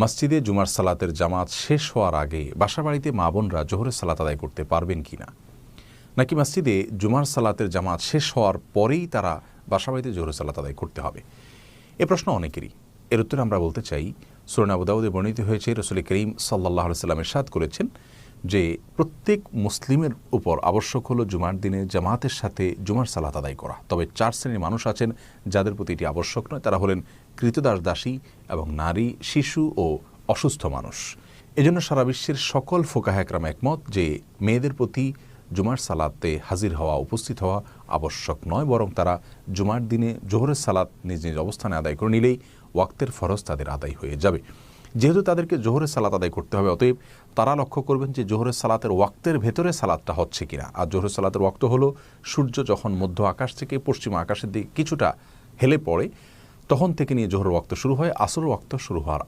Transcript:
মসজিদে জুমার সালাতের জামাত শেষ হওয়ার আগে বাসাবাড়িতে মা বোনরা জোহরের সালাত আদায় করতে পারবেন কিনা, নাকি মসজিদে জুমার সালাতের জামাত শেষ হওয়ার পরেই তারা বাসাবাড়িতে জোহরের সালাত আদায় করতে হবে? এ প্রশ্ন অনেকেরই। এর উত্তরে আমরা বলতে চাই, সূরা আবু দাউদে বর্ণিত হয়েছে, রাসূল করিম সাল্লাল্লাহু আলাইহি ওয়াসাল্লাম ইরশাদ করেছেন যে প্রত্যেক মুসলিমের উপর আবশ্যক হলো জুমার দিনে জামাতের সাথে জুমার সালাত আদায় করা। তবে 4 শ্রেণীর মানুষ আছেন যাদের প্রতি এটি আবশ্যক নয়। তারা হলেন কৃতদাস দাসী এবং নারী, শিশু ও অসুস্থ মানুষ। এজন্য সারা বিশ্বের সকল ফুকাহা একরাম একমত যে মেয়েদের প্রতি জুমার সালাতে হাজির হওয়া, উপস্থিত হওয়া আবশ্যক নয়, বরং তারা জুমার দিনে জোহরের সালাত নিজ নিজ অবস্থানে আদায় করে নিলেই ওয়াক্তের ফরজ তাদের আদায় হয়ে যাবে। যেহেতু তাদেরকে জোহরের সালাত আদায় করতে হবে, অতএব তারা লক্ষ্য করবেন যে জোহরের সালাতের ওয়াক্তের ভেতরে সালাতটা হচ্ছে কিনা। আর জোহরের সালাতের ওয়াক্ত হলো সূর্য যখন মধ্য আকাশ থেকে পশ্চিম আকাশের দিকে কিছুটা হেলে পড়ে, তখন থেকে নিয়ে জোহরের ওয়াক্ত শুরু হয় আসরের ওয়াক্ত শুরু হওয়ার